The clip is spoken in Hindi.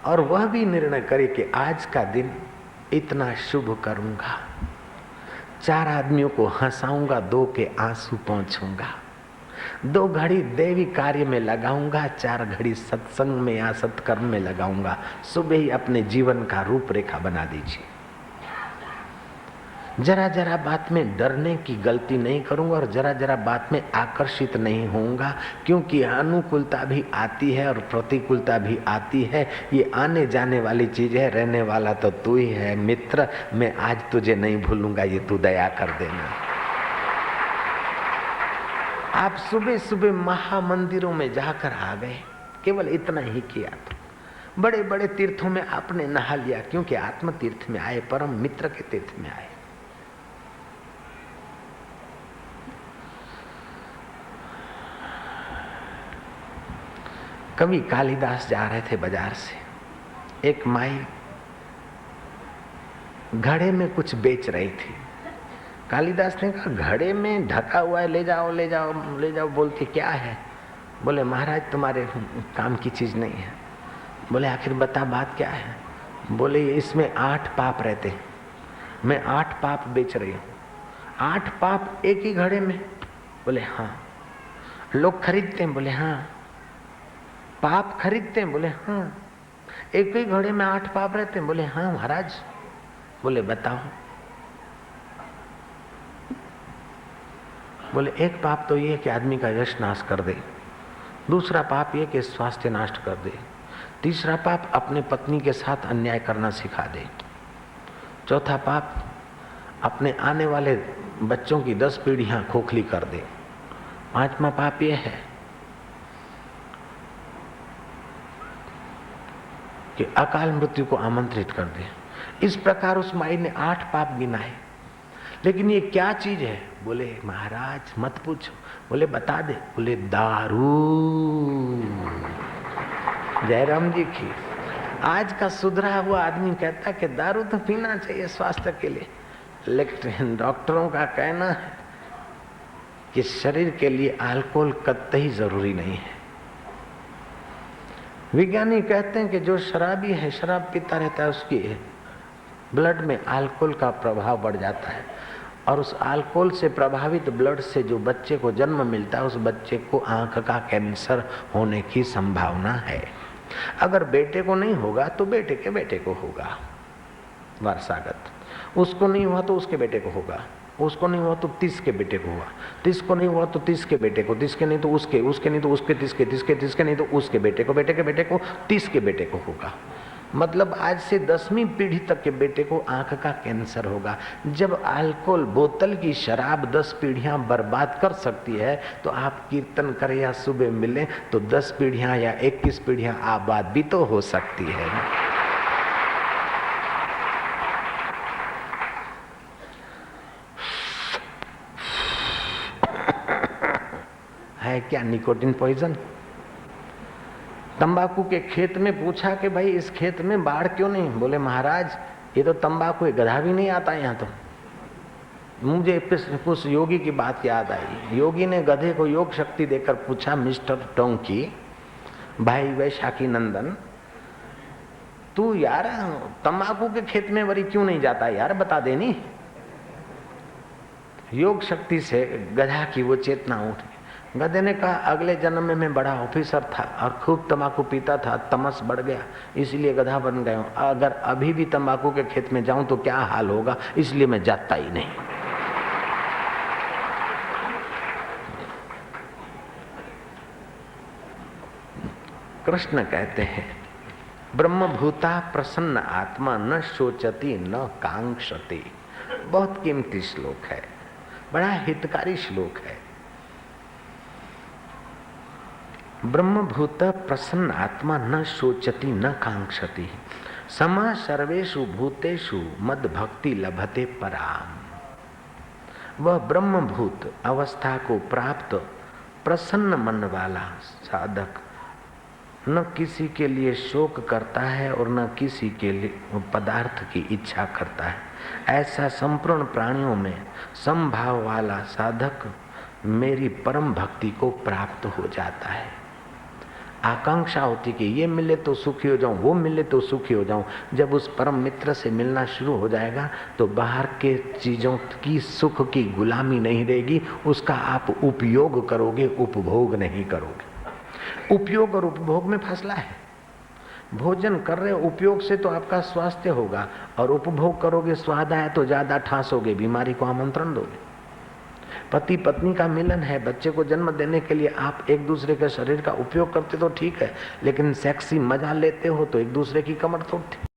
और वह भी निर्णय करे कि आज का दिन इतना शुभ करूंगा, 4 आदमियों को हंसाऊंगा, 2 के आंसू पोंछूंगा, 2 घड़ी देवी कार्य में लगाऊंगा, 4 घड़ी सत्संग में या सत्कर्म में लगाऊंगा। सुबह ही अपने जीवन का रूपरेखा बना दीजिए। जरा जरा बात में डरने की गलती नहीं करूंगा और जरा जरा बात में आकर्षित नहीं होऊंगा, क्योंकि अनुकूलता भी आती है और प्रतिकूलता भी आती है। ये आने जाने वाली चीज है, रहने वाला तो तू ही है मित्र। मैं आज तुझे नहीं भूलूंगा, ये तू दया कर देना। आप सुबह सुबह महामंदिरों में जाकर आ गए, केवल इतना ही किया तो बड़े बड़े तीर्थों में आपने नहा लिया, क्योंकि आत्म तीर्थ में आए, परम मित्र के तीर्थ में आए। कवि कालिदास जा रहे थे बाजार से, एक माई घड़े में कुछ बेच रही थी। कालिदास ने कहा, घड़े में ढका हुआ है, ले जाओ ले जाओ ले जाओ। बोलती क्या है? बोले महाराज तुम्हारे काम की चीज नहीं है। बोले आखिर बता बात क्या है? बोले इसमें 8 पाप रहते, मैं 8 पाप बेच रही हूँ। 8 पाप एक ही घड़े में? बोले हाँ। लोग खरीदते हैं? बोले हाँ। पाप खरीदते हैं? बोले हाँ। एक ही घड़े में 8 पाप रहते हैं? बोले हाँ महाराज। बोले बताओ। बोले एक पाप तो ये कि आदमी का यश नाश कर दे, दूसरा पाप ये कि स्वास्थ्य नष्ट कर दे, तीसरा पाप अपने पत्नी के साथ अन्याय करना सिखा दे, चौथा पाप अपने आने वाले बच्चों की 10 पीढ़ियां खोखली कर दे, 5वां पाप ये है कि अकाल मृत्यु को आमंत्रित कर दे। इस प्रकार उस माई ने 8 पाप गिनाए। लेकिन ये क्या चीज है? बोले महाराज मत पूछो। बोले बता दे। बोले दारू। जयराम जी की। आज का सुधरा हुआ आदमी कहता है कि दारू तो पीना चाहिए स्वास्थ्य के लिए, लेकिन डॉक्टरों का कहना है कि शरीर के लिए अल्कोहल कतई जरूरी नहीं है। विज्ञानी कहते हैं कि जो शराबी है, शराब पीता रहता है, उसकी ब्लड में अल्कोहल का प्रभाव बढ़ जाता है और उस अल्कोहल से प्रभावित ब्लड से जो बच्चे को जन्म मिलता है, उस बच्चे को आंख का कैंसर होने की संभावना है। अगर बेटे को नहीं होगा तो बेटे के बेटे को होगा वारसागत, उसको नहीं हुआ तो उसके बेटे को होगा, उसको नहीं हुआ तो 30 के बेटे को हुआ, 30 को नहीं हुआ तो 30 के बेटे को, 30 के नहीं तो उसके, उसके नहीं तो उसके, 30 के, 30 के नहीं तो उसके बेटे को, बेटे के बेटे को, 30 के बेटे को होगा। मतलब आज से 10वीं पीढ़ी तक के बेटे को आंख का कैंसर होगा। जब अल्कोहल, बोतल की शराब 10 पीढ़ियां बर्बाद कर सकती है, तो आप कीर्तन करें या सुबह मिलें तो 10 पीढ़ियां या 21 पीढ़ियां आबाद भी तो हो सकती है। है क्या निकोटिन पॉइजन? तंबाकू के खेत में पूछा कि भाई इस खेत में बाढ़ क्यों नहीं? बोले महाराज ये तो तंबाकू, गधा भी नहीं आता यहाँ तो। मुझे उस योगी की बात याद आई। योगी ने गधे को योग शक्ति देकर पूछा, मिस्टर टोंकी, भाई वैशाखी नंदन, तू यार तंबाकू के खेत में वरी क्यों नहीं जाता यार, बता देनी। योग शक्ति से गधा की वो चेतना उठी। गधे ने कहा अगले जन्म में मैं बड़ा ऑफिसर था और खूब तंबाकू पीता था, तमस बढ़ गया, इसलिए गधा बन गया हूं। अगर अभी भी तंबाकू के खेत में जाऊं तो क्या हाल होगा, इसलिए मैं जाता ही नहीं। कृष्ण कहते हैं ब्रह्मभूता प्रसन्न आत्मा न शोचती न कांक्षति। बहुत कीमती श्लोक है, बड़ा हितकारी श्लोक है। ब्रह्मभूत प्रसन्न आत्मा न शोचति न कांक्षति, समा सर्वेषु भूतेषु मद भक्ति लभते पराम। वह ब्रह्मभूत अवस्था को प्राप्त प्रसन्न मन वाला साधक न किसी के लिए शोक करता है और न किसी के लिए पदार्थ की इच्छा करता है। ऐसा संपूर्ण प्राणियों में समभाव वाला साधक मेरी परम भक्ति को प्राप्त हो जाता है। आकांक्षा होती कि ये मिले तो सुखी हो जाऊं, वो मिले तो सुखी हो जाऊं। जब उस परम मित्र से मिलना शुरू हो जाएगा तो बाहर के चीजों की सुख की गुलामी नहीं रहेगी, उसका आप उपयोग करोगे, उपभोग नहीं करोगे। उपयोग और उपभोग में फैसला है। भोजन कर रहे उपयोग से तो आपका स्वास्थ्य होगा, और उपभोग करोगे, स्वाद आए तो ज्यादा ठासोगे, बीमारी को आमंत्रण दोगे। पति पत्नी का मिलन है, बच्चे को जन्म देने के लिए आप एक दूसरे के शरीर का उपयोग करते तो ठीक है, लेकिन सेक्सी मजा लेते हो तो एक दूसरे की कमर तोड़ते।